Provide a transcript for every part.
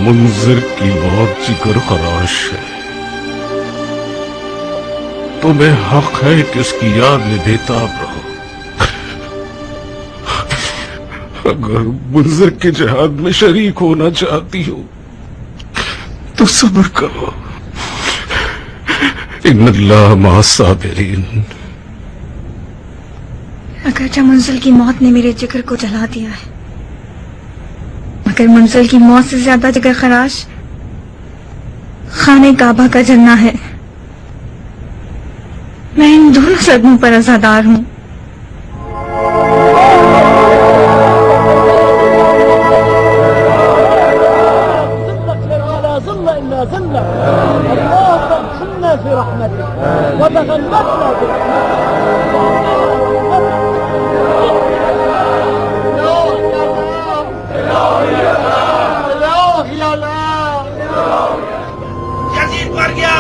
منذر کی موت جگر خراش ہے، تمہیں حق ہے کہ اس کی یاد میں بےتاب رہو۔ اگر منذر کے جہاد میں شریک ہونا چاہتی ہو تو صبر کرو، ان اللہ مع الصابرین۔ اگرچہ منزل کی موت نے میرے جگر کو جلا دیا ہے، مگر منزل کی موت سے زیادہ جگر خراش خانہ کعبہ کا جلنا ہے۔ میں ان دونوں صدموں پر عزادار ہوں۔ یزید مر گیا،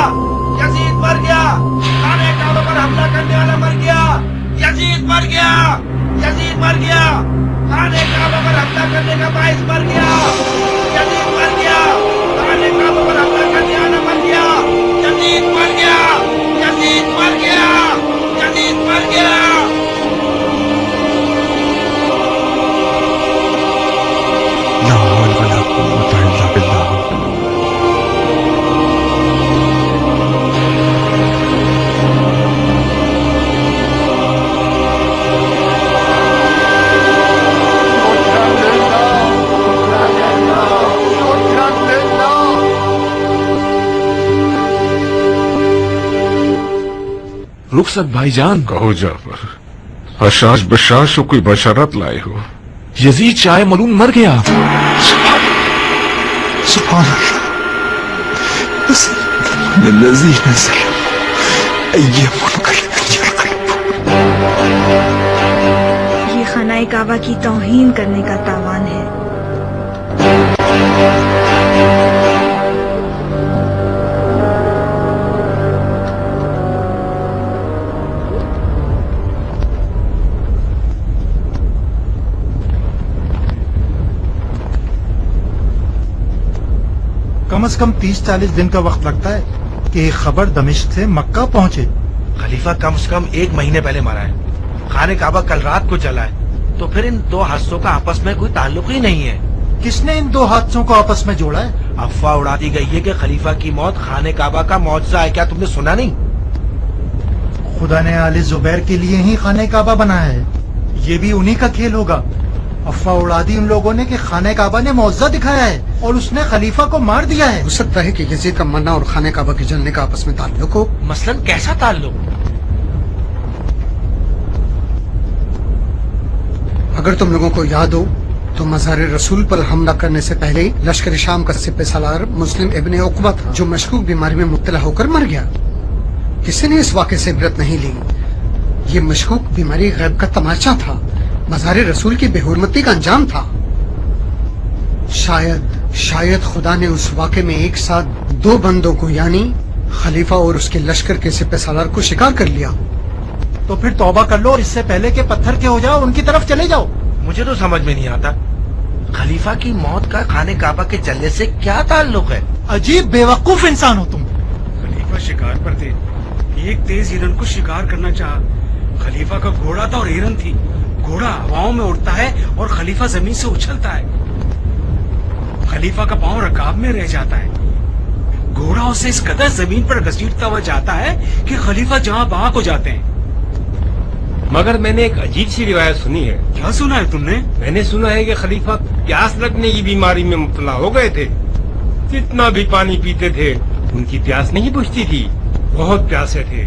یزید مر گیا، خانہ کعبہ پر حملہ کرنے والا مر گیا، یزید مر گیا، یزید مر گیا، خانہ کعبہ پر حملہ کرنے کا باعث مر گیا، یزید مر گیا، خانہ کعبہ پر حملہ کرنے والا مر گیا، یزید مر گیا، یزید مر گیا، یزید مر گیا۔ لا حول ولا قوة الا باللہ۔ رخصت بھائی جان، کہو جعفر، حشاش بشاش ہو کوئی بشارت لائے ہو؟ یزید شاہ ملعون مر گیا۔ سبحان اللہ، الذي نزل أي منقلب ينقلب۔ یہ خانہ کعبہ کی توہین کرنے کا تاوان ہے۔ کم از کم 30-40 دن کا وقت لگتا ہے کہ ایک خبر دمشق سے مکہ پہنچے۔ خلیفہ کم سے کم 1 مہینے پہلے مرا ہے، خانہ کعبہ کل رات کو جلا ہے، تو پھر ان دو حادثوں کا آپس میں کوئی تعلق ہی نہیں ہے۔ کس نے ان دو حادثوں کو آپس میں جوڑا ہے؟ افواہ اڑا دی گئی ہے کہ خلیفہ کی موت خانہ کعبہ کا معجزہ ہے، کیا تم نے سنا نہیں؟ خدا نے آل زبیر کے لیے ہی خانہ کعبہ بنایا ہے، یہ بھی انہی کا کھیل ہوگا۔ افواہ اڑا دی ان لوگوں نے کہ خانہ کعبہ نے معجزہ دکھایا ہے اور اس نے خلیفہ کو مار دیا ہے۔ ہو سکتا ہے کہ یزید کا مرنا اور خانہ کعبہ کے جلنے کا آپس میں تعلق ہو۔ مثلاً کیسا تعلق؟ اگر تم لوگوں کو یاد ہو تو مزار رسول پر حملہ کرنے سے پہلے لشکر شام کا سپہ سالار مسلم ابن عقبہ تھا، جو مشکوک بیماری میں مبتلا ہو کر مر گیا۔ کسی نے اس واقعے سے عبرت نہیں لی۔ یہ مشکوک بیماری غیب کا تماشا تھا، مزار رسول کی بے حرمتی کا انجام تھا۔ شاید خدا نے اس واقعے میں ایک ساتھ 2 بندوں کو، یعنی خلیفہ اور اس کے لشکر کے سپہ سالار کو شکار کر لیا۔ تو پھر توبہ کر لو اور اس سے پہلے کہ پتھر کے ہو جاؤ ان کی طرف چلے جاؤ۔ مجھے تو سمجھ میں نہیں آتا خلیفہ کی موت کا خانہ کعبہ کے جلنے سے کیا تعلق ہے؟ عجیب بے وقوف انسان ہو تم۔ خلیفہ شکار پر تھے، ایک تیز ہرن کو شکار کرنا چاہا۔ خلیفہ کا گھوڑا تھا اور ہرن تھی، घोड़ा हवाओं में उड़ता है और खलीफा जमीन से उछलता है। खलीफा का पांव रकाब में रह जाता है। घोड़ा उसे इस कदर जमीन पर घसीटता हुआ जाता है कि खलीफा जहां वहां को जाते हैं। मगर मैंने एक अजीब सी रिवायत सुनी है। क्या सुना है तुमने? मैंने सुना है कि खलीफा प्यास लगने की बीमारी में मुब्तला हो गए थे। जितना भी पानी पीते थे उनकी प्यास नहीं बुझती थी, बहुत प्यासे थे।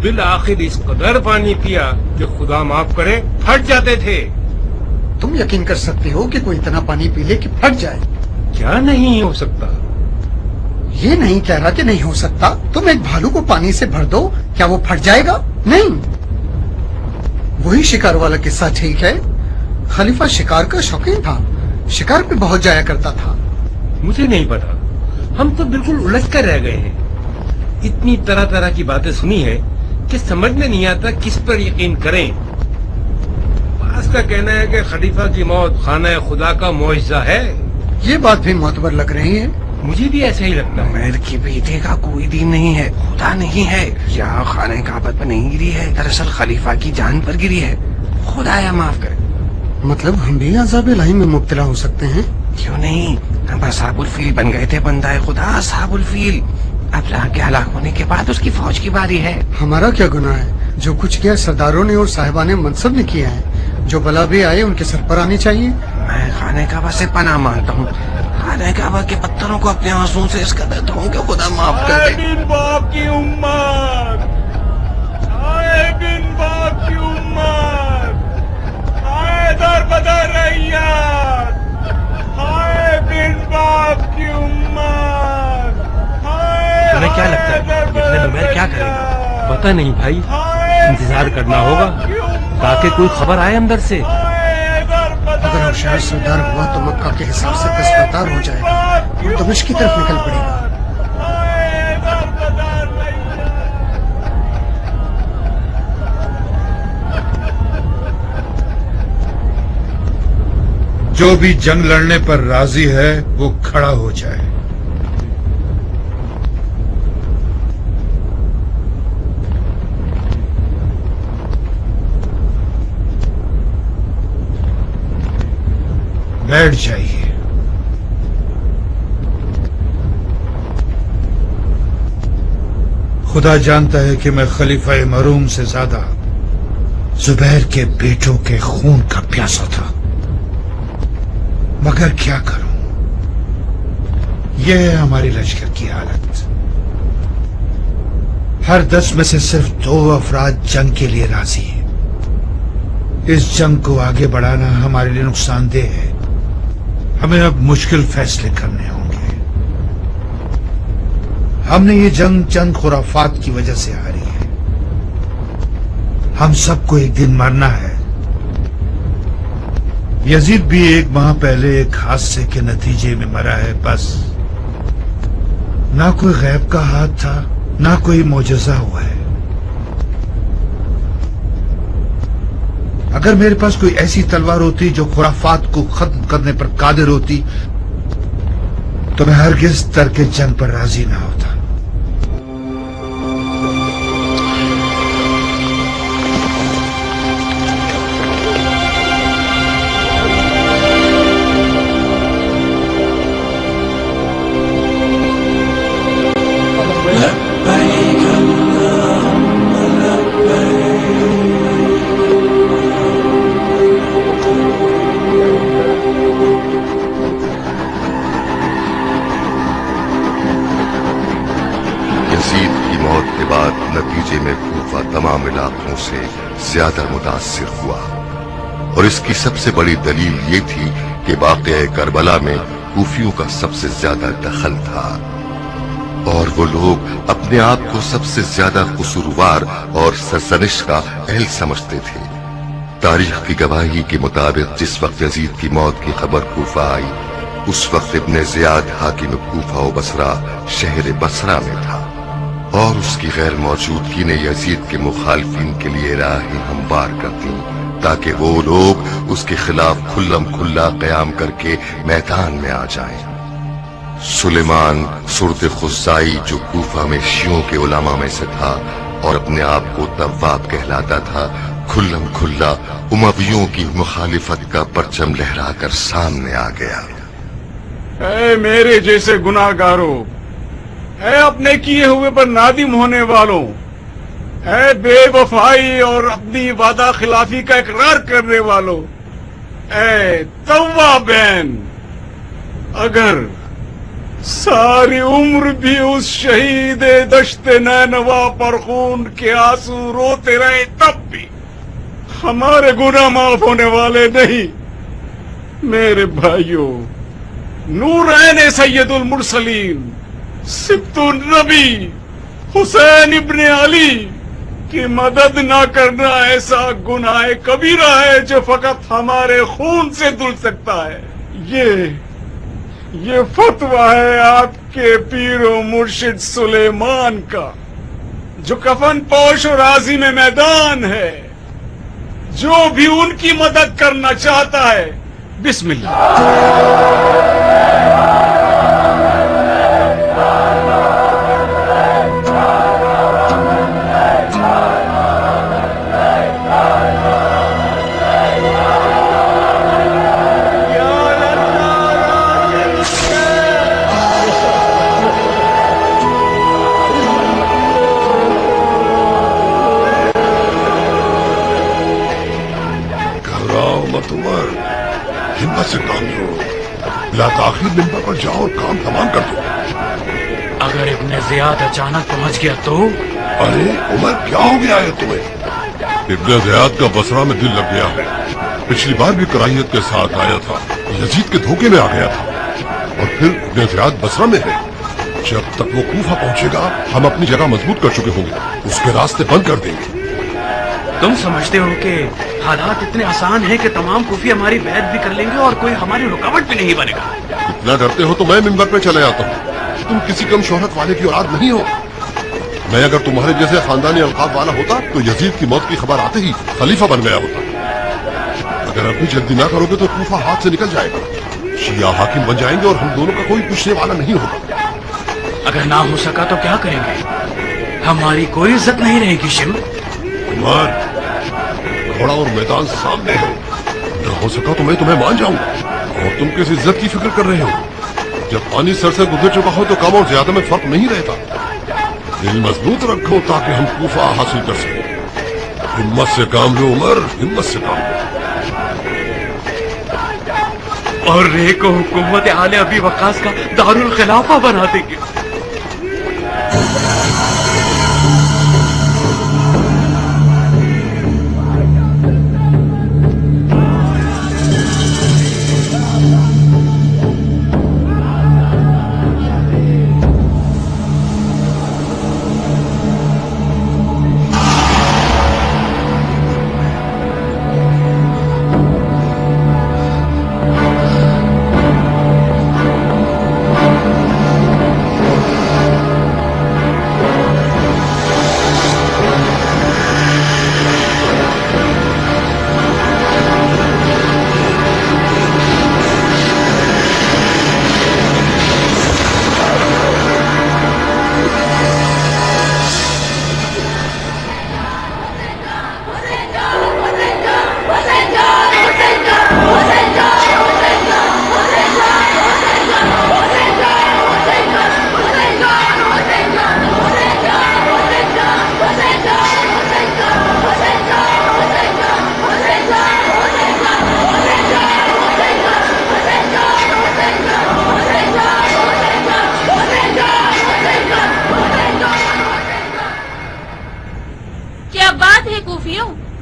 बिल आखिर इस कदर पानी पिया कि खुदा माफ करे फट जाते थे। तुम यकीन कर सकते हो कि कोई इतना पानी पी ले कि फट जाए? क्या नहीं हो सकता? ये नहीं कह रहा कि नहीं हो सकता। तुम एक भालू को पानी से भर दो, क्या वो फट जाएगा? नहीं। वही शिकार वाला किस्सा ठीक है। खलीफा शिकार का शौकीन था, शिकार पे बहुत जाया करता था। मुझे नहीं पता, हम तो बिल्कुल उलझ कर रह गए हैं। इतनी तरह तरह की बातें सुनी है कि समझ में नहीं आता किस पर यकीन करें। बास का कहना है कि खलीफा की मौत खाना खुदा का मुआजिजा है। ये बात भी मोतबर लग रही है। मुझे भी ऐसा ही लगता है। उमर के बेटे का कोई दीन नहीं है, खुदा नहीं है। यहाँ खाने काबा पर नहीं गिरी है, दरअसल खलीफा की जान पर गिरी है। खुदाया माफ करे। मतलब हम भी अज़ाब इलाही में मुब्तला हो सकते हैं? क्यों नहीं, हम असहाबुल फील बन गए थे। बंदाए खुदा असहाबुल फील। अब यहाँ के हलाक होने के बाद उसकी फौज की बारी है। हमारा क्या गुनाह है? जो कुछ किया सरदारों ने और साहिबाने मनसब ने किया है। जो बला भी आए उनके सर पर आनी चाहिए। मैं खाने काबा से पनाह मांगता हूँ। खाने काबा के पत्थरों को अपने आंसुओं से इस कदर धोऊं कि खुदा माफ कर दे। बिन बाप की उम्मत, आए बिन बाप की उम्मत, आए दर बदर रैयत, आए बिन बाप की उम्मत, आए। तुम्हें क्या लगता है इब्न नुमैर क्या करेगा? पता नहीं भाई, इंतजार करना होगा ताकि कोई खबर आए अंदर से। अगर होशियार सरदार हुआ तो मक्का के हिसाब से दस्तरदार हो जाएगा और दमिश्क की तरफ निकल पड़ेगा। जो भी जंग लड़ने पर राजी है वो खड़ा हो जाए। बैठ जाइए। खुदा जानता है कि मैं खलीफा मरूम से ज्यादा जुबैर के बेटों के खून का प्यासा था, मगर क्या करूं, यह है हमारी लश्कर की हालत। हर 10 में से सिर्फ 2 अफराद जंग के लिए राजी हैं। इस जंग को आगे बढ़ाना हमारे लिए नुकसानदेह है। हमें अब मुश्किल फैसले करने होंगे। हमने ये जंग चंद खुराफात की वजह से हारी है। हम सबको एक दिन मरना है। यजीद भी 1 माह पहले एक हादसे के नतीजे में मरा है। बस ना कोई गैब का हाथ था, ना कोई मोजज़ा हुआ है। अगर मेरे पास कोई ऐसी तलवार होती जो खुराफात को खत्म करने पर कादिर होती तो मैं हरगिज़ तर्क जंग पर राजी ना होता। यजीद की मौत के बाद नतीजे में कूफा तमाम इलाकों से ज्यादा मुतासिर हुआ और इसकी सबसे बड़ी दलील ये थी कि वाक़या करबला में कूफियों का सबसे ज्यादा दखल था और वो लोग अपने आप को सबसे ज्यादा कसूरवार और सरजनिश का अहल समझते थे। तारीख की गवाही के मुताबिक जिस वक्त यजीद की मौत की खबर कूफा आई उस वक्त इब्ने ज़ियाद हाकिम कूफा व बसरा शहर बसरा में था और उसकी गैर मौजूदगी ने यजीद के मुखालफिन के लिए राहें हमवार कर दी ताकि वो लोग उसके खिलाफ खुल्लम खुल्ला कयाम करके मैदान में आ जाएं। सुलेमान सुर्द खुज़ाई जो कूफा में शियों के उलमा में से था और अपने आप को तव्वाब कहलाता था, खुल्लम खुल्ला उमवियों की मुखालिफत का परचम लहराकर सामने आ गया। ऐ मेरे जैसे गुनाहगारों, ऐ अपने किए हुए पर नादिम होने वालों, ऐ बेवफाई और अपनी वादा खिलाफी का इकरार करने वालों, ऐ तव्वाबैन, अगर सारी उम्र भी उस शहीद दश्ते नैनवा पर खून के आंसू रोते रहे तब भी हमारे गुनाह माफ होने वाले नहीं। मेरे भाइयों, नूरैन सैयदुल मुरसलीन सिब्तुन नबी हुसैन इब्ने अली की मदद ना करना ऐसा गुनाह कबीरा है जो फकत हमारे खून से धुल सकता है। ये फतवा है आपके पीरो मुर्शिद सुलेमान का, जो कफन पोश और आजी में मैदान है। जो भी उनकी मदद करना चाहता है, बिस्मिल्लाह। हिम्मत से काम लो, लाताखिर मिंबर पर जाओ और काम तमाम कर दो। अगर इब्ने ज़ियाद अचानक पहुंच गया तो? अरे उमर, क्या हो गया है तुम्हें? इब्ने ज़ियाद का बसरा में दिल लग गया है। पिछली बार भी कराहियत के साथ आया था, यजीद के धोखे में आ गया था, और फिर इब्ने ज़ियाद बसरा में है। जब तक वो कूफा पहुंचेगा हम अपनी जगह मजबूत कर चुके होंगे, उसके रास्ते बंद कर देंगे। तुम समझते हो कि हालात इतने आसान हैं कि तमाम कूफी हमारी बैत भी कर लेंगे और कोई हमारी रुकावट भी नहीं बनेगा? इतना डरते हो तो मैं मिंबर पे चले आता हूँ। तुम किसी कम शोहरत वाले की औलाद नहीं हो। मैं अगर तुम्हारे जैसे खानदानी अलकाब वाला होता तो यजीद की मौत की खबर आते ही खलीफा बन गया होता। अगर अभी जल्दी ना करोगे तो कूफा हाथ से निकल जाएगा, शिया हाकिम बन जाएंगे और हम दोनों का कोई पूछने वाला नहीं होगा। अगर ना हो सका तो क्या करेंगे? हमारी कोई इज्जत नहीं रहेगी। शिम कुमार, घोड़ा और मैदान सामने है, न हो सका तो मैं तुम्हें मान जाऊंगा। और तुम किस इज्जत की फिक्र कर रहे हो? जब पानी सर से गुजर चुका हो तो कम और ज्यादा में फर्क नहीं रहता। दिल मजबूत रखो ताकि हम कूफा हासिल कर सकें। हिम्मत से काम लो उमर, हिम्मत से काम लो। और रे को हुकूमत आले अबी वक्कास का दारुल खिलाफा बना देंगे।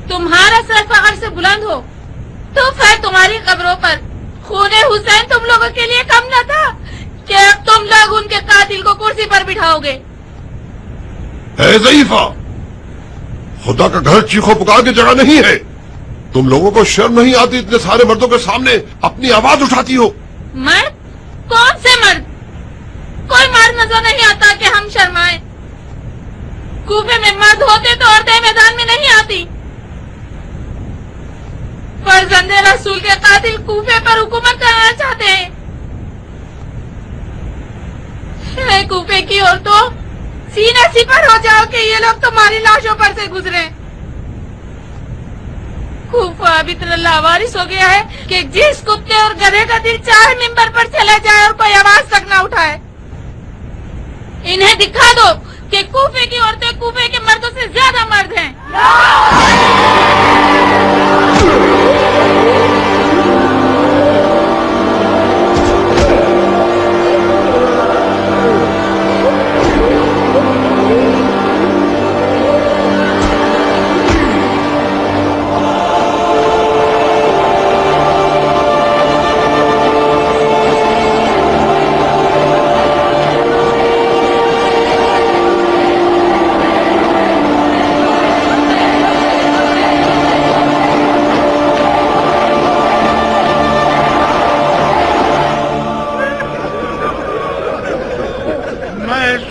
तुम्हारा सर फख्र से बुलंद हो तो फिर तुम्हारी कब्रों पर खूने हुसैन तुम लोगों के लिए कम न था कि अब तुम लोग उनके कातिल को कुर्सी पर बिठाओगे। है ज़ईफा, खुदा का घर चीखो पुकार की जगह नहीं है। तुम लोगों को शर्म नहीं आती इतने सारे मर्दों के सामने अपनी आवाज उठाती हो? मर्द? कौन से मर्द? कोई मर्द नजर नहीं आता कि हम शर्माएं। कूफे में मर्द होते तो औरतें मैदान में नहीं आती। फर्जंदे रसूल के कातिल कूफे पर हुकूमत करना चाहते हैं। कूफे की औरतों, सीने सिपर हो जाओ कि ये लोग तुम्हारी लाशों पर से गुजरे। अब इतना लावारिस हो गया है कि जिस कुत्ते और गधे का दिल चाहे मिंबर पर चला जाए और कोई आवाज तक ना उठाए। इन्हें दिखा दो कि कूफे की औरतें कूफे के मर्दों से ज्यादा मर्द हैं।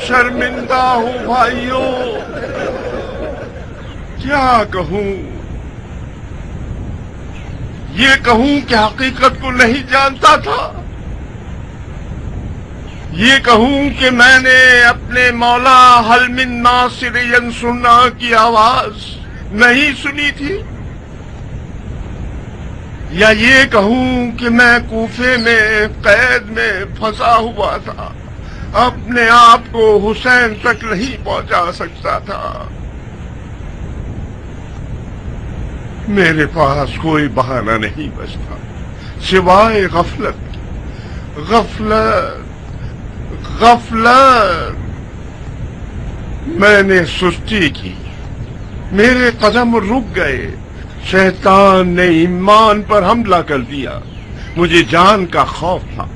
शर्मिंदा हूँ भाइयों, क्या कहूँ? ये कहूँ कि हकीकत को नहीं जानता था, ये कहूँ कि मैंने अपने मौला हल मिन नासिर यंसुरना की आवाज नहीं सुनी थी, या ये कहूँ कि मैं कूफे में कैद में फंसा हुआ था, अपने आप को हुसैन तक नहीं पहुंचा सकता था। मेरे पास कोई बहाना नहीं बचता सिवाय गफलत, गफलत, गफलत। मैंने सुस्ती की, मेरे कदम रुक गए, शैतान ने ईमान पर हमला कर दिया। मुझे जान का खौफ था,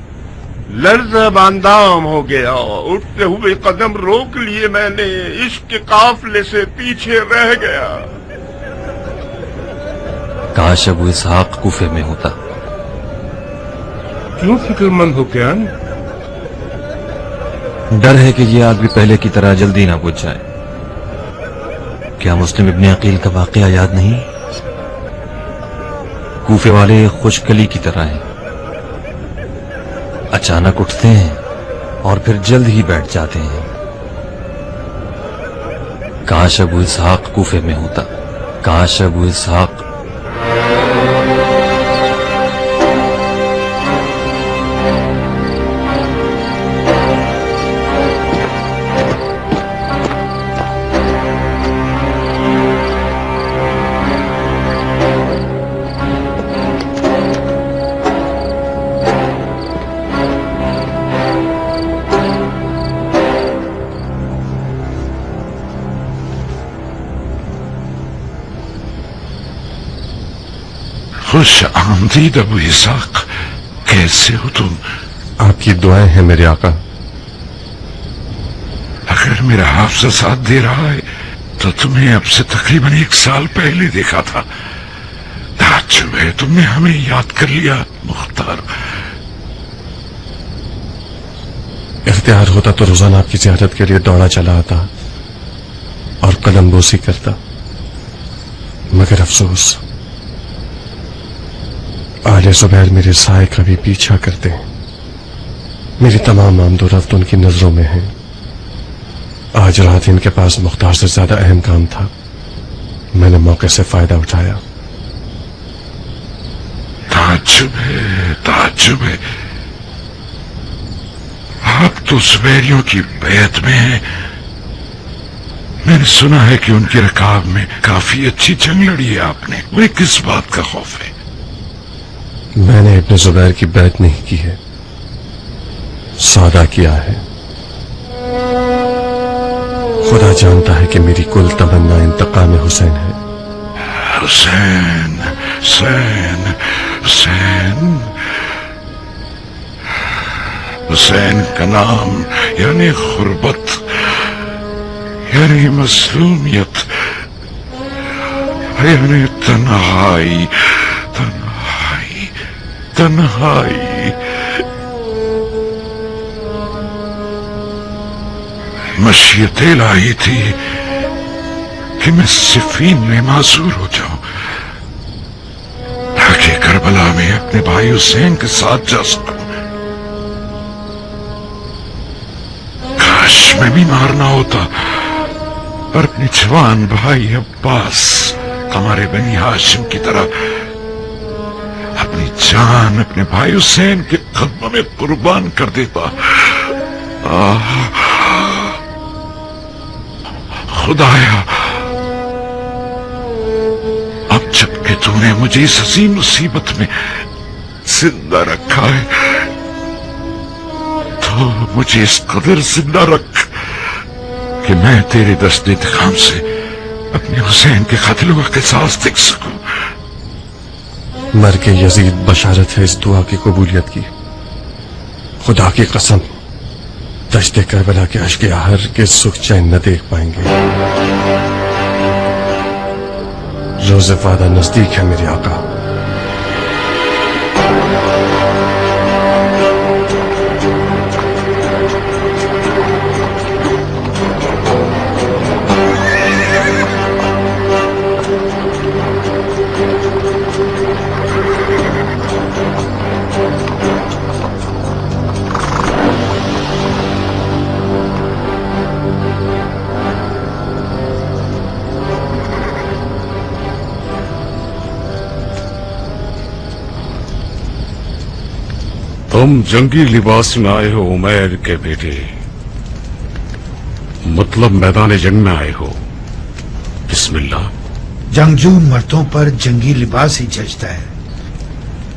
लर्ज़ बांदाम हो गया, उठते हुए कदम रोक लिए मैंने, इश्क के काफले से पीछे रह गया। काश अबू इसहाक कूफे में होता। क्यों फिक्रमंद हो क्या? डर है कि ये आदमी पहले की तरह जल्दी ना बुझ जाए। क्या मुस्लिम इब्ने अकील का वाकया याद नहीं? कूफे वाले खुशकली की तरह हैं, अचानक उठते हैं और फिर जल्द ही बैठ जाते हैं। काश अबू इसहाक कूफे में होता, काश अबू इसहाक। खुश आमदीद अबू इसहाक, कैसे हो तुम? आपकी दुआएं हैं मेरे आका। अगर मेरा हाफजा साथ दे रहा है तो तुम्हें अब से तकरीबन 1 साल पहले देखा था। ताज्जुब है, तुमने हमें याद कर लिया मुख्तार। इख्तियार होता तो रोजाना आपकी ज़ियारत के लिए दौड़ा चला आता और कलमबोसी करता, मगर अफसोस आले ज़ुबैर मेरे साए का भी पीछा करते हैं। मेरी तमाम आमदोरफ्त उनकी नजरों में है। आज रात इनके पास मुख्तार से ज्यादा अहम काम था, मैंने मौके से फायदा उठाया। ताज्जुब है, ताज्जुब है। आप तो ज़ुबैरियों की बैत में हैं। मैंने सुना है कि उनके रकाब में काफी अच्छी जंग लड़ी है आपने। मुझे किस बात का खौफ है? मैंने इब्ने ज़ुबैर की बैत नहीं की है, सौदा किया है। खुदा जानता है कि मेरी कुल तमन्ना इंतकाम हुसैन है। हुसैन, हुसैन, हुसैन। हुसैन का नाम यानी गुर्बत, यानी मज़लूमियत, यानी तन्हाई, तन्हाई, तन्हाई। मशीयत इलाही थी कि मैं सिफीन में मासूर हो जाऊं ताकि करबला में अपने भाई हुसैन के साथ जा सकूं। काश मैं बीमार ना होता और अपने जवान भाई अब्बास हमारे बनी हाशिम की तरह जान अपने भाई हुसैन के कदमों में कुर्बान कर देता। खुदाया, अब जबकि तूने मुझे इस हसीन मुसीबत में जिंदा रखा है, तो मुझे इस कदर जिंदा रख कि मैं तेरे दस्ते इंतकाम से अपने हुसैन के कातिलों का किसास देख सकूं। मर के यजीद बशारत है इस दुआ की कबूलियत की। खुदा की कसम, दश्ते करबला के अश्क आहर के सुख चैन न देख पाएंगे। रोज़े वादा नजदीक है मेरे आका। तुम जंगी लिबास में आए हो उमैर के बेटे, मतलब मैदान जंग में आए हो। बिस्मिल्लाह। जंगजू मर्दों पर जंगी लिबास ही जचता है।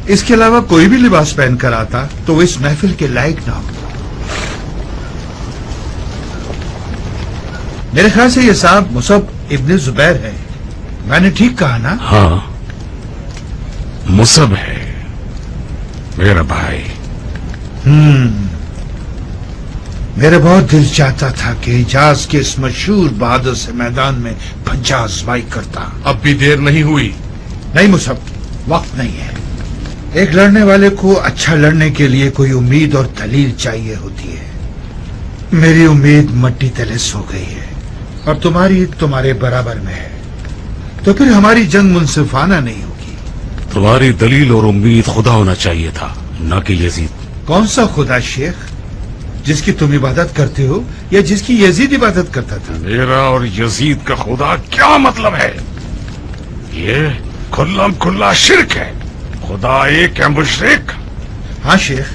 इसके अलावा कोई भी लिबास पहनकर आता तो वो इस महफिल के लायक ना हो। मेरे ख्याल से ये साहब मुसअब इब्ने जुबैर है। मैंने ठीक कहा ना? हाँ, मुसअब है मेरा भाई। मेरा बहुत दिल चाहता था कि हिजाज के इस मशहूर बहादुर से मैदान में पंजा आजमाई करता। अब भी देर नहीं हुई। नहीं मुसअब, वक्त नहीं है। एक लड़ने वाले को अच्छा लड़ने के लिए कोई उम्मीद और दलील चाहिए होती है। मेरी उम्मीद मट्टी तले सो गई है और तुम्हारी तुम्हारे बराबर में है, तो फिर हमारी जंग मुनसिफाना नहीं होगी। तुम्हारी दलील और उम्मीद खुदा होना चाहिए था, न कि यजीद। कौन सा खुदा शेख, जिसकी तुम इबादत करते हो या जिसकी यजीद इबादत करता था? मेरा और यजीद का खुदा क्या मतलब है? ये खुल्लम खुल्ला शिर्क है। खुदा एक है मुशरिक। हाँ शेख,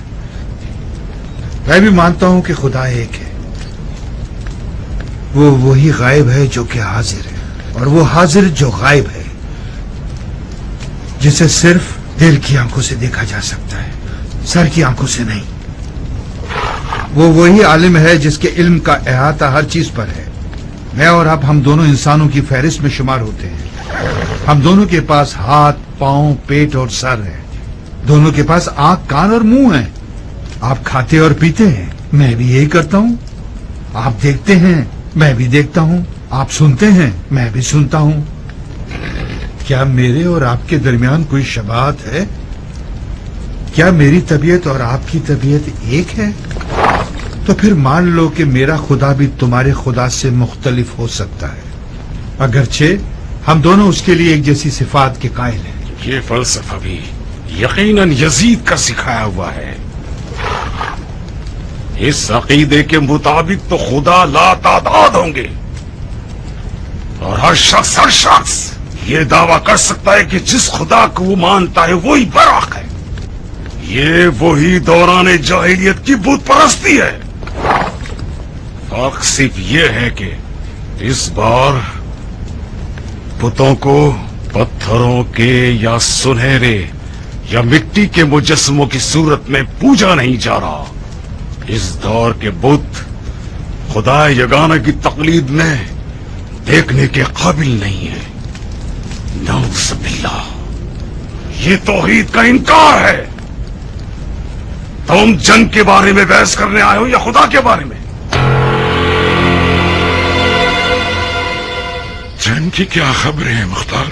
मैं भी मानता हूं कि खुदा एक है। वो वही गायब है जो कि हाजिर है, और वो हाजिर जो गायब है, जिसे सिर्फ दिल की आंखों से देखा जा सकता है, सर की आंखों से नहीं। वो वही आलिम है जिसके इल्म का अहाता हर चीज पर है। मैं और आप, हम दोनों इंसानों की फहरिस्त में शुमार होते हैं। हम दोनों के पास हाथ, पांव, पेट और सर है। दोनों के पास आंख, कान और मुंह है। आप खाते और पीते हैं, मैं भी यही करता हूँ। आप देखते हैं, मैं भी देखता हूँ। आप सुनते हैं, मैं भी सुनता हूँ। क्या मेरे और आपके दरमियान कोई शबाहत है? क्या मेरी तबीयत और आपकी तबीयत एक है? तो फिर मान लो कि मेरा खुदा भी तुम्हारे खुदा से मुख्तलिफ हो सकता है, अगरचे हम दोनों उसके लिए एक जैसी सिफात के कायल हैं। ये फलसफा भी यकीनन यजीद का सिखाया हुआ है। इस अकीदे के मुताबिक तो खुदा लातादाद होंगे, और हर शख्स ये दावा कर सकता है कि जिस खुदा को वो मानता है वही बराक है। ये वही दौरान जाहिलियत की बुत परस्ती है। फर्क सिर्फ ये है कि इस बार बुतों को पत्थरों के या सुनहरे या मिट्टी के मुजस्समों की सूरत में पूजा नहीं जा रहा। इस दौर के बुत खुदा यगाना की तकलीद में देखने के काबिल नहीं है। नऊज़ुबिल्लाह, ये तौहीद का इनकार है। तुम जंग के बारे में बहस करने आए हो या खुदा के बारे में? जंग की क्या खबरें हैं मुख्तार?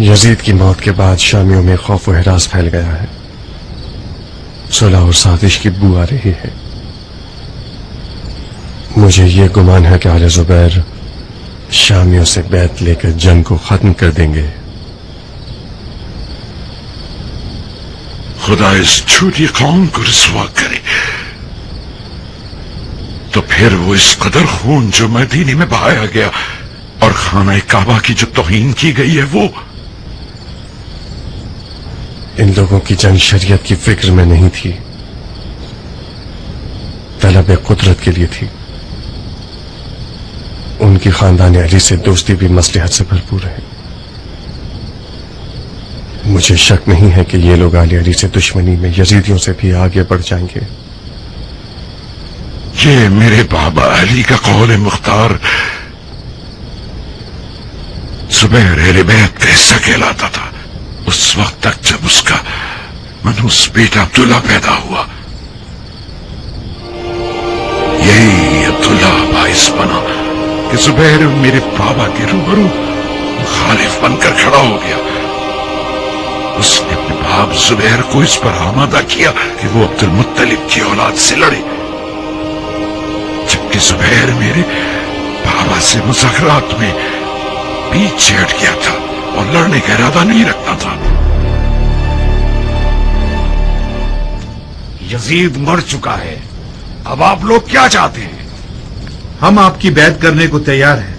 यजीद की मौत के बाद शामियों में खौफ व हिरास फैल गया है। सुलह और साजिश की बू आ रही है। मुझे ये गुमान है कि आले जुबैर शामियों से बैत लेकर जंग को खत्म कर देंगे। खुदा इस झूठी कौम को रुसवा करे, तो फिर वो इस कदर खून जो मदीने में बहाया गया और खाना काबा की जो तौहीन की गई है, इन लोगों की जंग शरीयत की फिक्र में नहीं थी, तलब कुदरत के लिए थी। उनकी खानदान अली से दोस्ती भी मसलहत से भरपूर है। मुझे शक नहीं है कि ये लोग आले अली से दुश्मनी में यजीदियों से भी आगे बढ़ जाएंगे। ये मेरे बाबा अली का कौल मुख्तार जुबैर अहले बैत का हिस्सा कहलाता था, उस वक्त तक जब उसका मनहूस बेटा अब्दुल्ला पैदा हुआ। यही अब्दुल्ला बाइस बना कि जुबैर मेरे बाबा के रूबरू मुखालिफ बनकर खड़ा हो गया। उसने अपने बाप जुबैर को इस पर आमादा किया कि वो अब्दुल मुत्तलिब की औलाद से लड़े, जबकि जुबैर मेरे बाबा से मुज़ाकरात में पीछे हट गया था और लड़ने का इरादा नहीं रखता था। यजीद मर चुका है, अब आप लोग क्या चाहते हैं? हम आपकी बैत करने को तैयार हैं,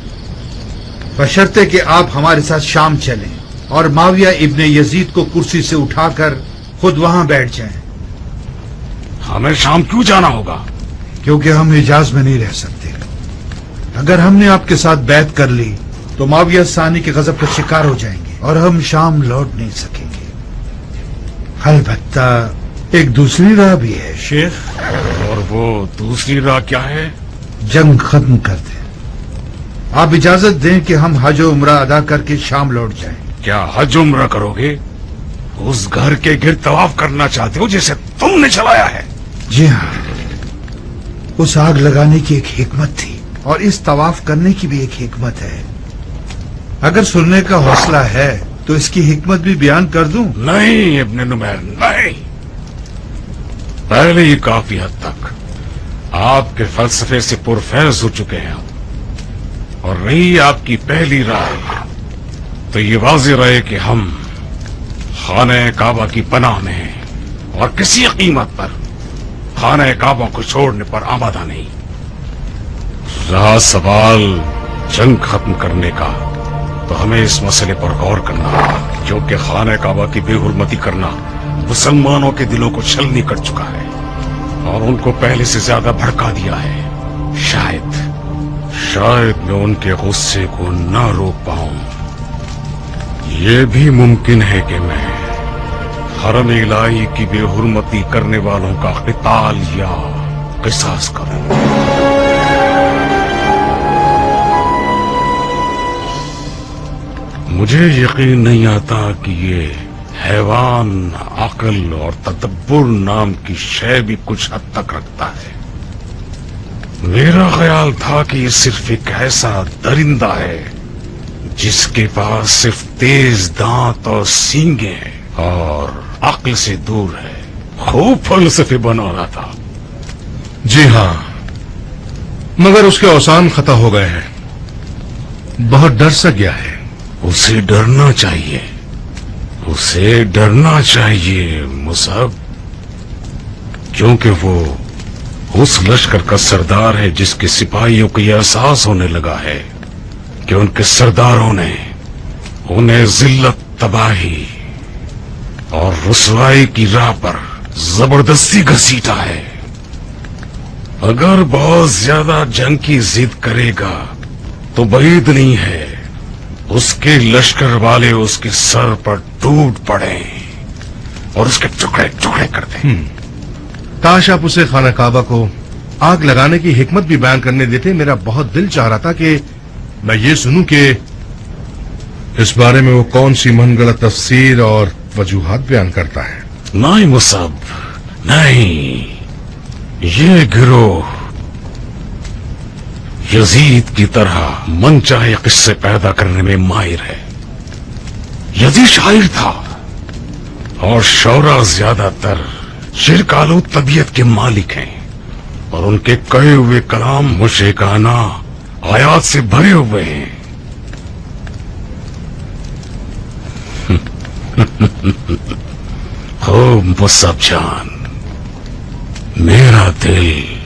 बशर्ते कि आप हमारे साथ शाम चलें और माविया इब्ने यजीद को कुर्सी से उठाकर खुद वहां बैठ जाएं। हमें शाम क्यों जाना होगा? क्योंकि हम हिजाज में नहीं रह सकते। अगर हमने आपके साथ बैत कर ली तो माविया सानी के गजब का शिकार हो जाएंगे और हम शाम लौट नहीं सकेंगे। अलबत्ता एक दूसरी राह भी है शेख। और वो दूसरी राह क्या है? जंग खत्म कर दें। आप इजाजत दें कि हम हज और उम्रा अदा करके शाम लौट जाएं। क्या हज उम्रा करोगे? उस घर के गिर्द तवाफ करना चाहते हो जिसे तुमने चलाया है? जी हाँ, उस आग लगाने की एक हिकमत थी और इस तवाफ करने की भी एक हिकमत है। अगर सुनने का हौसला है तो इसकी हिकमत भी बयान कर दूं? नहीं इब्ने नुमैर, नहीं। पहले ही काफी हद तक आपके फलसफे से पुरफैज हो चुके हैं और रही आपकी पहली राय, तो ये वाज़ेह रहे कि हम खाने काबा की पनाह में हैं और किसी कीमत पर खाने काबा को छोड़ने पर आमादा नहीं। रहा सवाल जंग खत्म करने का, तो हमें इस मसले पर गौर करना होगा, क्योंकि खाने काबा की बेहुरमती करना मुसलमानों के दिलों को छलनी कर चुका है और उनको पहले से ज्यादा भड़का दिया है। शायद मैं उनके गुस्से को न रोक पाऊं। ये भी मुमकिन है कि मैं हरम इलाही की बेहुरमती करने वालों का क़िताल या क़िसास करूं। मुझे यकीन नहीं आता कि ये हैवान अक्ल और तदब्बुर नाम की शय भी कुछ हद तक रखता है। मेरा ख्याल था कि ये सिर्फ एक ऐसा दरिंदा है जिसके पास सिर्फ तेज दांत और सींगे हैं और अक्ल से दूर है। खूब फलसफे बना रहा था। जी हाँ, मगर उसके औसान खता हो गए हैं, बहुत डर सा गया है। उसे डरना चाहिए, उसे डरना चाहिए मुसअब, क्योंकि वो उस लश्कर का सरदार है जिसके सिपाहियों को यह एहसास होने लगा है कि उनके सरदारों ने उन्हें जिल्लत, तबाही और रुसवाई की राह पर जबरदस्ती घसीटा है। अगर बहुत ज्यादा जंग की जिद करेगा तो बईद नहीं है उसके लश्कर वाले उसके सर पर टूट पड़े और उसके टुकड़े टुकड़े कर दें। काश आप उसे खाना काबा को आग लगाने की हिकमत भी बयान करने देते। मेरा बहुत दिल चाह रहा था कि मैं ये सुनूं कि इस बारे में वो कौन सी मनगढ़ंत तफसीर और वजूहात बयान करता है। नहीं मुसअब, नहीं। ये गिरोह यजीद की तरह मन चाहे किस्से पैदा करने में माहिर है। यजीद शायर था और शौरा ज्यादातर शिरकालू तबीयत के मालिक हैं और उनके कहे हुए कलाम मुशरिकाना आयात से भरे हुए हैं। खूब मुसअब जान, मेरा दिल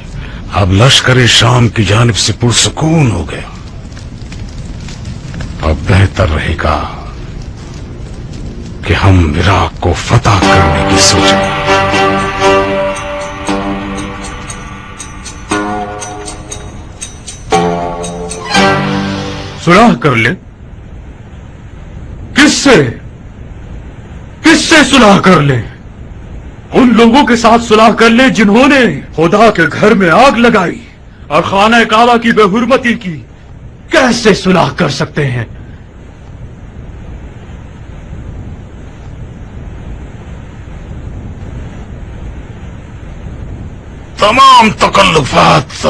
अब लश्कर शाम की जानिब से पुरसुकून हो गया। अब बेहतर रहेगा कि हम इराक को फतह करने की सोचें। सुलह कर ले? किससे? किससे सुलह कर ले? उन लोगों के साथ सुलह कर ले जिन्होंने खुदा के घर में आग लगाई और खाना काबा की बेहुरमती की। कैसे सुलह कर सकते हैं? तमाम तकल्लुफात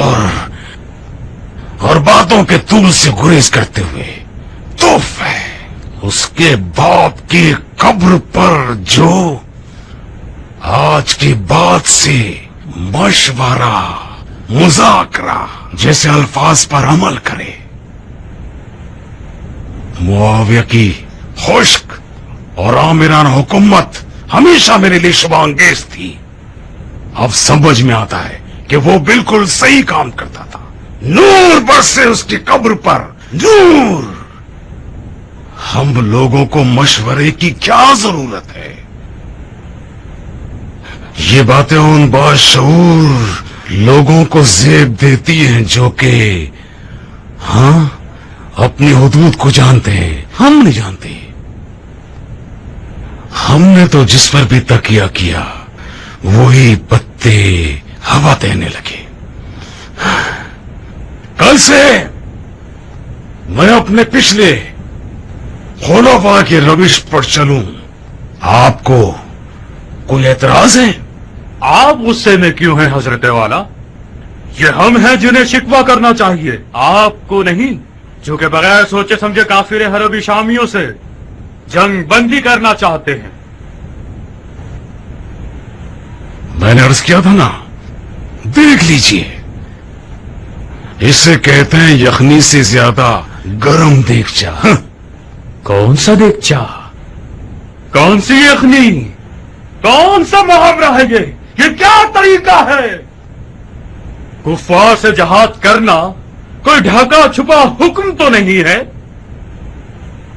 और बातों के तूल से गुरेज करते हुए तोहफे उसके बाप की कब्र पर जो आज की बात से मशवरा मुज़ाकरा जैसे अल्फाज पर अमल करे। मुआविया की खुश्क और आमिराना हुकूमत हमेशा मेरे लिए शुभांगेज थी। अब समझ में आता है कि वो बिल्कुल सही काम करता था। नूर बरसे उसकी कब्र पर, नूर। हम लोगों को मशवरे की क्या जरूरत है? ये बातें उन बाशऊर लोगों को ज़ेब देती हैं जो कि अपनी हुदूद को जानते हैं। हम नहीं जानते। हमने तो जिस पर भी तकिया किया वही पत्ते हवा देने लगे। कल से मैं अपने पिछले खुलफा की रविश पर चलूं। आपको कोई एतराज है? आप गुस्से में क्यों हैं हजरत वाला? ये हम हैं जिन्हें शिकवा करना चाहिए, आपको नहीं, जो कि बगैर सोचे समझे काफिर हरबी शामियों से जंग बंदी करना चाहते हैं। मैंने अर्ज किया था ना, देख लीजिए, इसे कहते हैं यखनी से ज्यादा गरम देगचा। कौन सा देगचा? कौन सी यखनी? कौन सा मुहावरा है ये क्या तरीका है? कुफ्फार से जहाद करना कोई ढाका छुपा हुक्म तो नहीं है।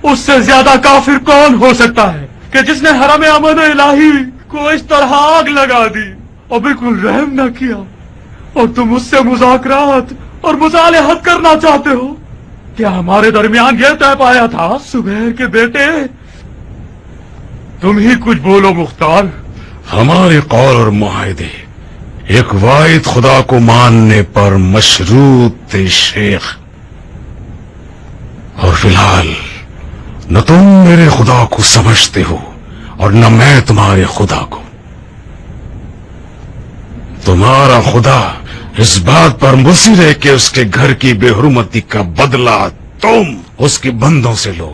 उससे ज्यादा काफिर कौन हो सकता है कि जिसने हरम अमन इलाही को इस तरह आग लगा दी और बिल्कुल रहम न किया, और तुम उससे मुज़ाकरात और मुसालहत करना चाहते हो? क्या हमारे दरमियान यह तय पाया था सुबैर के बेटे? तुम ही कुछ बोलो मुख्तार। हमारे कौल और मुआहदे एक वाहिद खुदा को मानने पर मशरूत थे शेख, और फिलहाल न तुम मेरे खुदा को समझते हो और न मैं तुम्हारे खुदा को। तुम्हारा खुदा इस बात पर मुसिर है कि उसके घर की बेहुरमती का बदला तुम उसके बंदों से लो,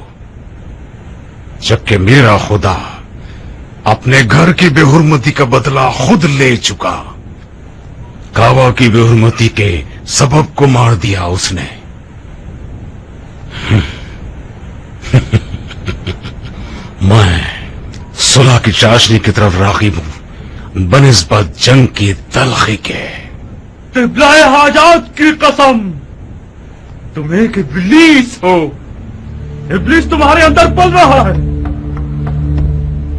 जबकि मेरा खुदा अपने घर की बेहुरमती का बदला खुद ले चुका। काबा की बेहुरमती के सबब को मार दिया उसने। मैं सुलह की चाशनी की तरफ राग़िब हूं बनिस्बत जंग की तलखी के। तिबलाए हाजात की कसम, तुम एक इब्लीस हो। इब्लीस तुम्हारे अंदर पल रहा है।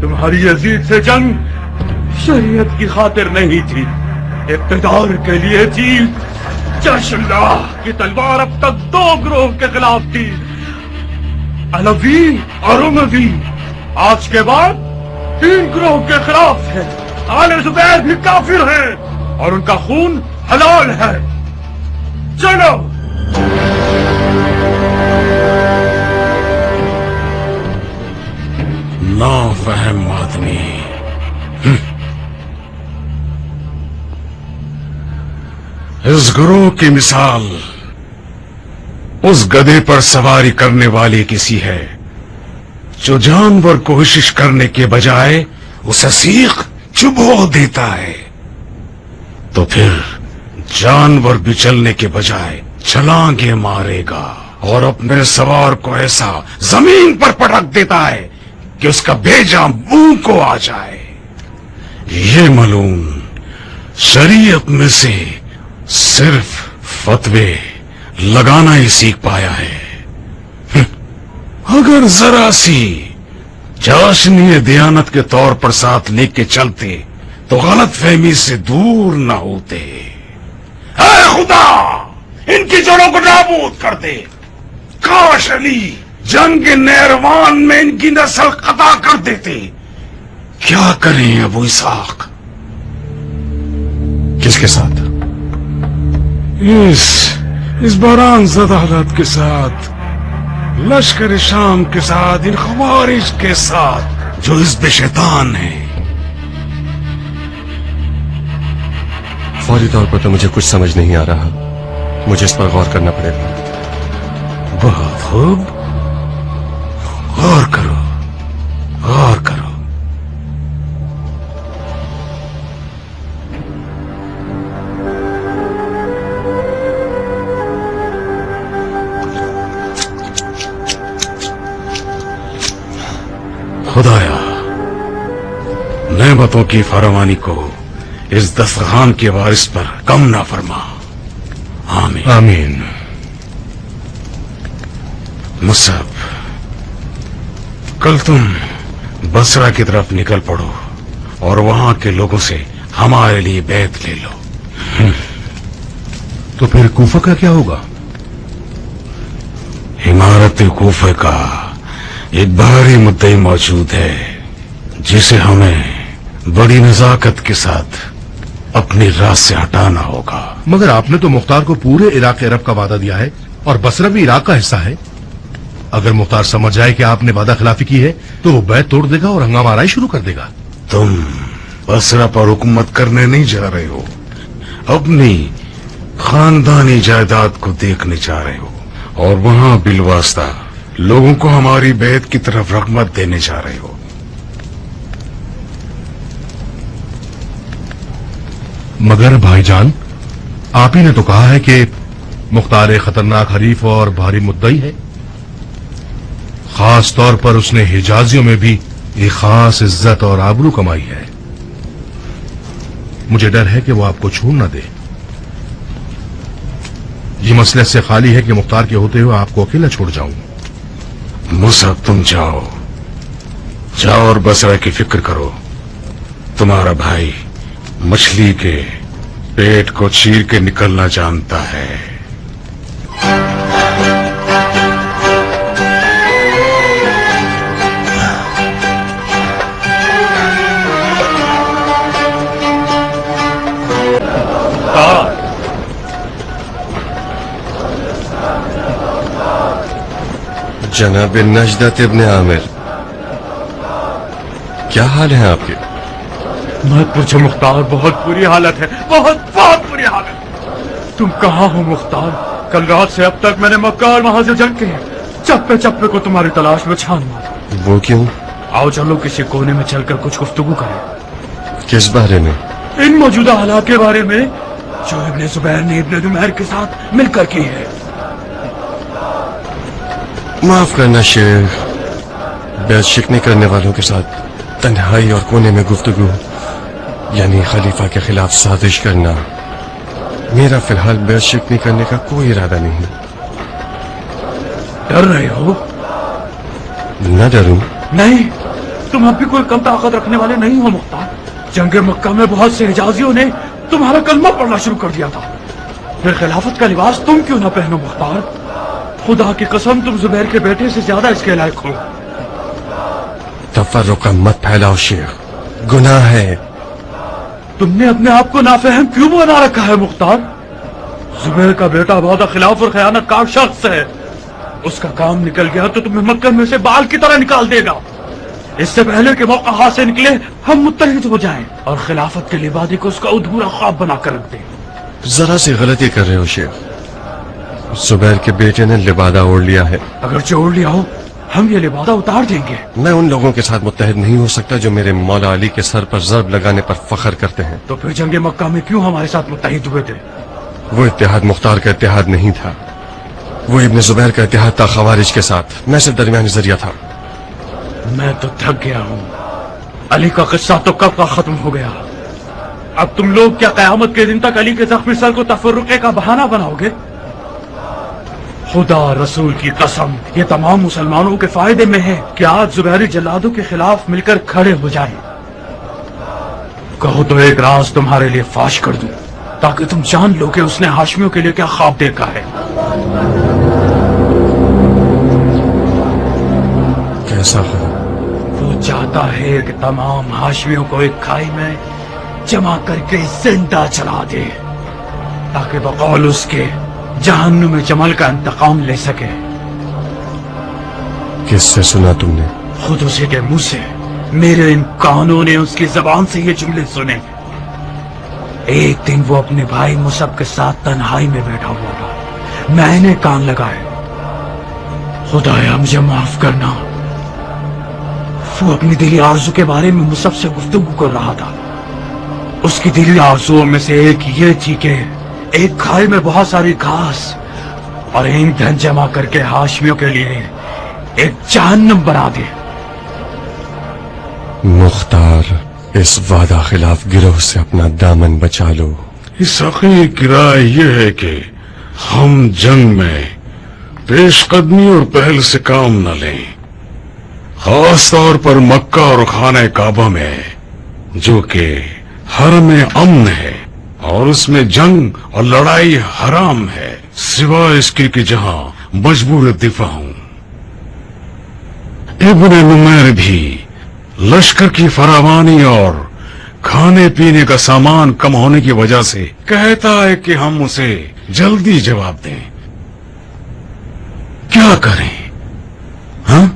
तुम्हारी यजीद से जंग शरीयत की खातिर नहीं थी, इक़्तिदार के लिए थी। जशल्लाह की तलवार अब तक दो ग्रोह के खिलाफ थी, अलवी और उमवी। आज के बाद 3 ग्रोह के खिलाफ है। आले जुबैर भी काफिर हैं और उनका खून हलाल है। चलो। नाफहम आदमी। इस गुरु की मिसाल उस गधे पर सवारी करने वाले किसी है जो जानवर कोशिश करने के बजाय उसे सीख चुभो देता है, तो फिर जानवर भी चलने के बजाय छलांगे मारेगा और अपने सवार को ऐसा जमीन पर पटक देता है कि उसका बेजा मुंह को आ जाए। ये मलून शरीयत में से सिर्फ फतवे लगाना ही सीख पाया है। अगर जरा सी जश्न दियानत के तौर पर साथ लेके चलते तो गलत फहमी से दूर न होते। ऐ खुदा, इनकी जड़ों को नाबूद कर दे। काश अली जंग नहरवान में इनकी नस्ल कता कर देते। क्या करें अबू इसहाक? किसके साथ? इस बरान ज़दा हालात के साथ, लश्कर शाम के साथ, इन खवारिज के साथ जो इस बेशैतान है। फौरी तौर पर तो मुझे कुछ समझ नहीं आ रहा, मुझे इस पर गौर करना पड़ेगा। बहुत खूब, गौर करो, गौर करो। खुदाया, नेमतों की फरावानी को इस दस्तरखान के वारिस पर कम ना फरमा। आमीन आमीन। मुसअब, कल तुम बसरा की तरफ निकल पड़ो और वहां के लोगों से हमारे लिए बैत ले लो। तो फिर कूफा का क्या होगा? इमारत कूफे का एक भारी मुद्दई मौजूद है जिसे हमें बड़ी नजाकत के साथ अपनी राह से हटाना होगा। मगर आपने तो मुख्तार को पूरे इराक अरब का वादा दिया है और बसरा भी इराक का हिस्सा है। अगर मुख्तार समझ जाए कि आपने वादा खिलाफी की है तो वो बैत तोड़ देगा और हंगामा आराई शुरू कर देगा। तुम बसरा पर हुकूमत करने नहीं जा रहे हो, अपनी खानदानी जायदाद को देखने जा रहे हो और वहां बिलवास्ता लोगों को हमारी बैत की तरफ रगमत देने जा रहे हो। मगर भाईजान, आप ही ने तो कहा है कि मुख्तार एक खतरनाक हरीफ और भारी मुद्दई है। खास तौर पर उसने हिजाजियों में भी एक खास इज्जत और आबरू कमाई है। मुझे डर है कि वो आपको छोड़ न दे। ये मसले से खाली है कि मुख्तार के होते हुए आपको अकेला छोड़ जाऊं। मुसअब, तुम जाओ जाओ और बसरा की फिक्र करो। तुम्हारा भाई मछली के पेट को चीर के निकलना जानता है। जनाब नजदत इब्ने आमिर, क्या हाल है आपके? मत पूछो मुख्तार, बहुत बुरी हालत है, बहुत बुरी हालत। तुम कहाँ हो मुख्तार? कल रात से अब तक मैंने मक्का और वहां से जंग के चप्पे चप्पे को तुम्हारी तलाश में छान मारा। वो क्यों? आओ चलो किसी कोने में चलकर कुछ गुफ्तगू करें। किस बारे में? इन मौजूदा हालात के बारे में जो इब्ने जुबैर ने इब्ने नुमैर के साथ मिलकर की है। माफ करना शेख, बैत शिकनी करने वालों के साथ तन्हाई और कोने में गुफ्तगू, यानी खलीफा के खिलाफ साजिश करना। मेरा फिलहाल बैत शिकनी करने का कोई इरादा नहीं। डर रहे हो? न डरूं? नहीं, तुम अब भी कोई कम ताकत रखने वाले नहीं हो मुख्तार। जंग मक्का में बहुत से हिजाजियों ने तुम्हारा कलमा पढ़ना शुरू कर दिया था, फिर खिलाफत का लिबास तुम क्यों ना पहनो मुख्तार? खुदा की कसम, तुम जुबैर के बेटे से ज्यादा इसके लायक हो। तफर्रुक़ मत फैलाओ शेख, गुनाह है। तुमने अपने आप को नाफहम क्यों बना रखा है मुख्तार? जुबैर का बेटा वादा खिलाफ और खयानत का शख्स है। उसका काम निकल गया तो तुम्हें मक्का में से बाल की तरह निकाल देगा। इससे पहले कि मौका हाथ से निकले हम मुत्तहिद हो जाएं और खिलाफत के लिबादी को उसका अधूरा ख्वाब बना कर रख दें। जरा सी गलती कर रहे हो शेख। जुबैर के बेटे ने लिबादा ओढ़ लिया है। अगर जोड़ लिया हो हम ये लिबादा उतार देंगे। मैं उन लोगों के साथ मुत्तहिद नहीं हो सकता जो मेरे मौला अली के सर पर ज़र्ब लगाने पर फख्र करते हैं। तो फिर जंग मक्का में क्यों हमारे साथ मुत्तहिद हुए थे? वो इत्तेहाद मुख्तार का इत्तेहाद नहीं था, वो इब्ने जुबैर का इत्तेहाद था खवारिज के साथ। मैं सिर्फ दरमियानी जरिया था। मैं तो थक गया हूँ। अली का किस्सा तो कब का खत्म हो गया। अब तुम लोग क्या कयामत के दिन तक अली के जख्मी सर को तफर्रुक़े का बहाना बनाओगे? خدا رسول کی قسم یہ تمام مسلمانوں کے فائدے میں ہے کہ آج زبیری جلادوں کے خلاف مل کر کھڑے ہو جائیں. کہو تو ایک راز تمہارے لیے فاش کر دوں تاکہ تم جان لو کہ اس نے ہاشمیوں کے لیے کیا خواب دیکھا ہے. کیسا خواب؟ وہ چاہتا ہے کہ تمام ہاشمیوں کو ایک کھائی میں جمع کر کے زندہ چلا دے تاکہ بقول اس کے جہنم جمل کا انتقام لے سکے. کس سے سنا تم نے؟ خود اسی کے منہ سے. میرے ان کانوں نے اس کی زبان سے یہ جملے سنے. ایک دن وہ اپنے بھائی مصعب کے ساتھ تنہائی میں بیٹھا ہوا تھا. میں نے کان لگائے. خدایا مجھے معاف کرنا. وہ اپنی دلی آرزو کے بارے میں مصعب سے گفتگو کر رہا تھا. اس کی دلی آرزوؤں میں سے ایک یہ تھی کہ ایک کھائی میں بہت ساری گھاس اور ایندھن جمع کر کے ہاشمیوں کے لیے ایک جہنم بنا دے. مختار اس وعدہ خلاف گروہ سے اپنا دامن بچا لو. اس حقیق کی رائے یہ ہے کہ ہم جنگ میں پیش قدمی اور پہل سے کام نہ لیں، خاص طور پر مکہ اور خانہ کعبہ میں جو کہ حرم امن ہے اور اس میں جنگ اور لڑائی حرام ہے سوائے اس کے کہ جہاں مجبور دفاع ہوں. ابن نمیر بھی لشکر کی فراوانی اور کھانے پینے کا سامان کم ہونے کی وجہ سے کہتا ہے کہ ہم اسے جلدی جواب دیں. کیا کریں؟ ہاں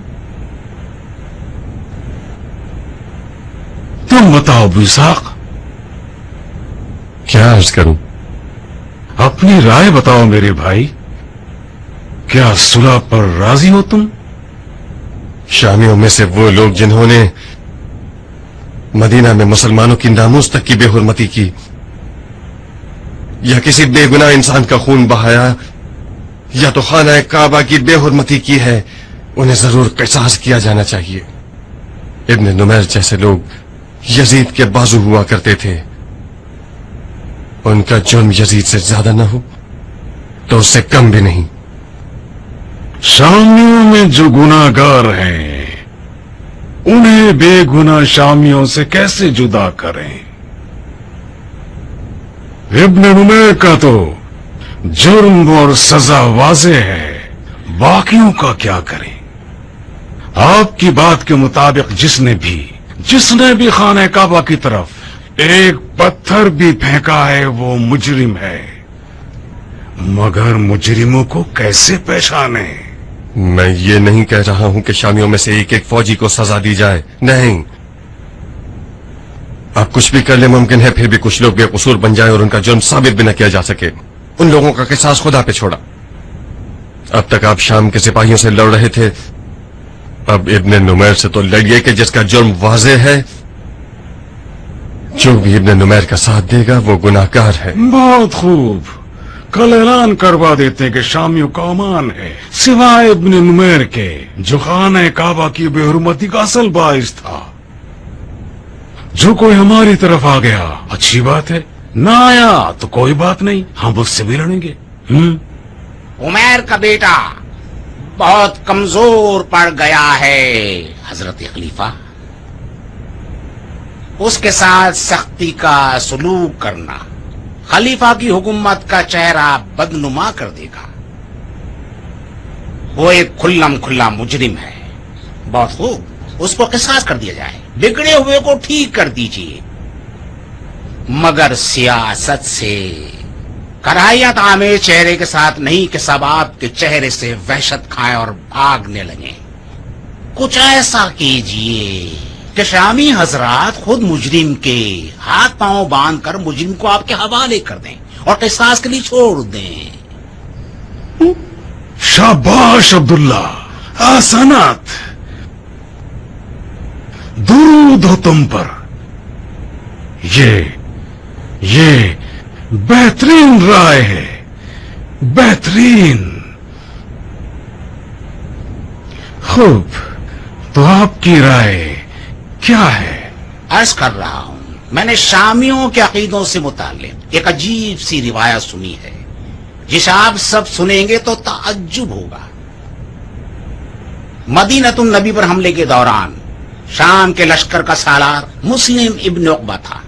تم بتاؤ ابو اسحاق. کیا عرض کروں؟ اپنی رائے بتاؤ میرے بھائی. کیا صلح پر راضی ہو تم؟ شامیوں میں سے وہ لوگ جنہوں نے مدینہ میں مسلمانوں کی ناموس تک کی بے حرمتی کی یا کسی بے گناہ انسان کا خون بہایا یا تو خانہ کعبہ کی بے حرمتی کی ہے، انہیں ضرور قصاص کیا جانا چاہیے. ابن نمیر جیسے لوگ یزید کے بازو ہوا کرتے تھے. ان کا جرم یزید سے زیادہ نہ ہو تو اس سے کم بھی نہیں. شامیوں میں جو گناہگار ہیں انہیں بے گناہ شامیوں سے کیسے جدا کریں؟ ابن نمیر کا تو جرم اور سزا واضح ہے، باقیوں کا کیا کریں؟ آپ کی بات کے مطابق جس نے بھی خانہ کعبہ کی طرف ایک پتھر بھی پھینکا ہے وہ مجرم ہے، مگر مجرموں کو کیسے پہچانے؟ میں یہ نہیں کہہ رہا ہوں کہ شامیوں میں سے ایک ایک فوجی کو سزا دی جائے، نہیں. اب کچھ بھی کر لے ممکن ہے پھر بھی کچھ لوگ بے قصور بن جائیں اور ان کا جرم ثابت بھی نہ کیا جا سکے. ان لوگوں کا قصاص خدا پہ چھوڑا. اب تک آپ شام کے سپاہیوں سے لڑ رہے تھے، اب ابن نمیر سے تو لڑیے کہ جس کا جرم واضح ہے. جو بھی ابن نمیر کا ساتھ دے گا وہ گناہگار ہے. بہت خوب. کل اعلان کروا دیتے کہ شامیوں کا امان ہے سوائے ابن نمیر کے جو خانہ کعبہ کی بے حرمتی کا اصل باعث تھا. جو کوئی ہماری طرف آ گیا اچھی بات ہے، نہ آیا تو کوئی بات نہیں، ہم اس سے بھی لڑیں گے. عمیر کا بیٹا بہت کمزور پڑ گیا ہے حضرت خلیفہ. اس کے ساتھ سختی کا سلوک کرنا خلیفہ کی حکومت کا چہرہ بدنما کر دے گا. وہ ایک کھلم کھلا مجرم ہے. بہت خوب، اس کو قصاص کر دیا جائے، بگڑے ہوئے کو ٹھیک کر دیجیے، مگر سیاست سے کراہیت آمیز چہرے کے ساتھ نہیں کہ سب آپ کے چہرے سے وحشت کھائیں اور بھاگنے لگیں. کچھ ایسا کیجیے کہ شامی حضرات خود مجرم کے ہاتھ پاؤں باندھ کر مجرم کو آپ کے حوالے کر دیں اور قصاص کے لیے چھوڑ دیں. شاباش عبداللہ، آسانات. درود ہو تم پر. یہ بہترین رائے ہے، بہترین. خوب، تو آپ کی رائے کیا ہے؟ عرض کر رہا ہوں، میں نے شامیوں کے عقیدوں سے متعلق ایک عجیب سی روایت سنی ہے जिसे आप सब सुनेंगे तो ताज्जुब होगा। मदीनतुन नबी पर हमले के दौरान शाम के लश्कर का सालार मुस्लिम इब्न उक़बा था।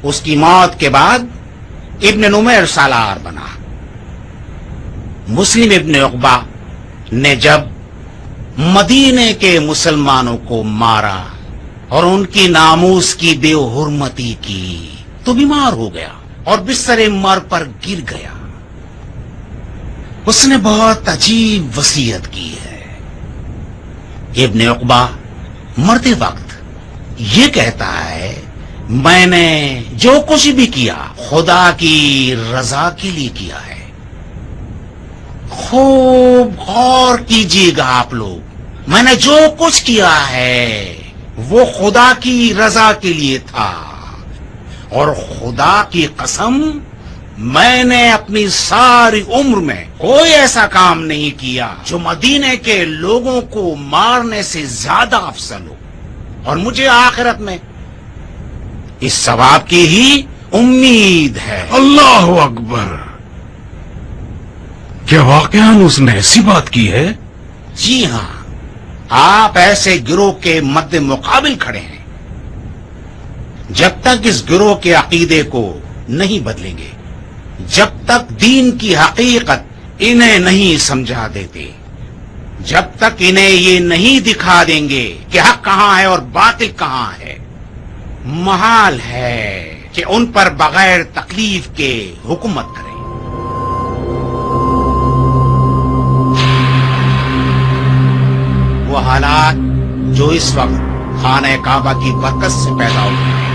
उसकी मौत के बाद इब्न नुमैर सालार बना। मुस्लिम इब्न उक़बा ने जब मदीने के मुसलमानों को मारा और उनकी नामूस की बेहुरमती की तो बीमार हो गया और बिस्तरे मर पर गिर गया। उसने बहुत अजीब वसीयत की है। इब्न उक़बा मरते वक्त ये कहता है, मैंने जो कुछ भी किया खुदा की रजा के लिए किया है। खूब गौर कीजिएगा आप लोग, मैंने जो कुछ किया है वो खुदा की रजा के लिए था और खुदा की कसम मैंने अपनी सारी उम्र में कोई ऐसा काम नहीं किया जो मदीने के लोगों को मारने से ज्यादा अफजल हो, और मुझे आखिरत में इस सवाब की ही उम्मीद है। अल्लाह अकबर, क्या वाकयान उसने ऐसी बात की है? जी हाँ, आप ऐसे गिरोह के मद्दे मुकाबिल खड़े हैं। जब तक इस गिरोह के अकीदे को नहीं बदलेंगे, जब तक दीन की हकीकत इन्हें नहीं समझा देते, जब तक इन्हें ये नहीं दिखा देंगे कि हक कहां है और बातिल कहां है, महाल है कि उन पर बगैर तकलीफ के हुकूमत करें। वो हालात जो इस वक्त खाने काबा की बरकत से पैदा हो रहे हैं,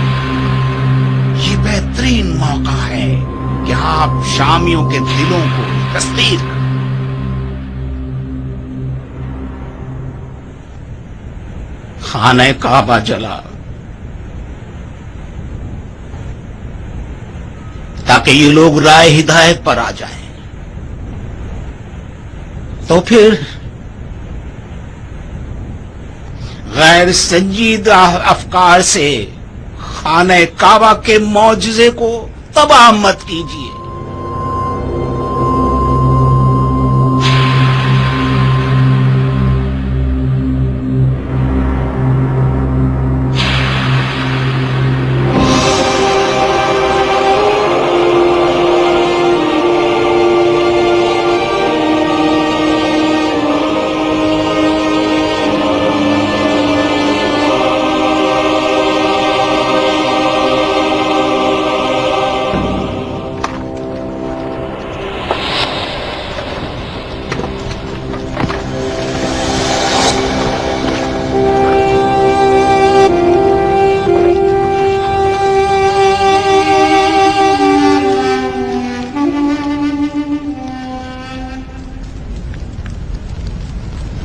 ये बेहतरीन मौका है कि आप शामियों के दिलों को तस्दीर करें। खाने काबा जला ताकि ये लोग राह हिदायत पर आ जाएं, तो फिर गैर संजीदा अफकार से खाने काबा के मौजज़े को तबाह मत कीजिए।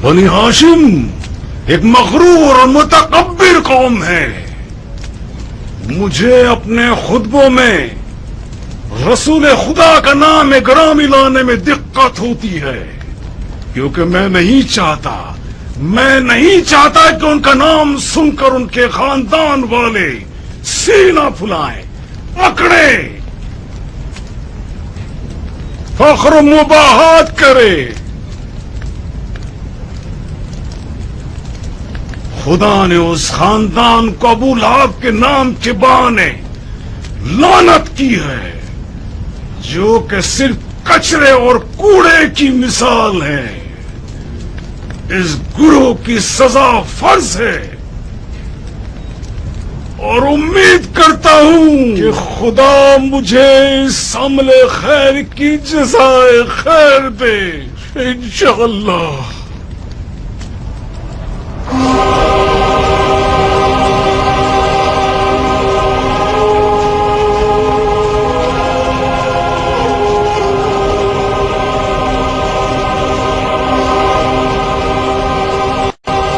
बनी हाशिम एक मगरूर और मुतकब्बिर कौम है। मुझे अपने खुतबों में रसूल खुदा का नाम ग्रामी लाने में दिक्कत होती है, क्योंकि मैं नहीं चाहता कि उनका नाम सुनकर उनके खानदान वाले सीना फुलाएं, पकड़े, फख्र मुबाहात करे। खुदा ने उस खानदान को अबू लहब के नाम के बहाने लानत की है, जो कि सिर्फ कचरे और कूड़े की मिसाल है। इस गुरोह की सजा फर्ज है और उम्मीद करता हूं कि खुदा मुझे इस अमले खैर की जज़ाए खैर दे, इंशाअल्लाह।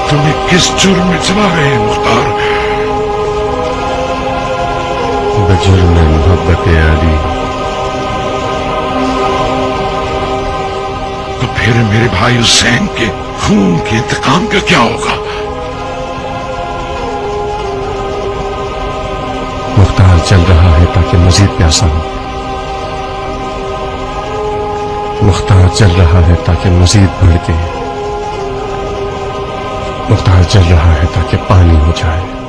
तुम्हें किस जुर्म में चला गए मुख्तार? बजुर्म मोहब्बत अली। तो फिर मेरे भाई हुसैन के खून के इंतकाम का क्या होगा? मुख्तार चल रहा है ताकि मजीद प्यासा हो। मुख्तार जल रहा है ताकि मजीद बढ़ के, मुख्तार जल रहा है ताकि पानी हो जाए।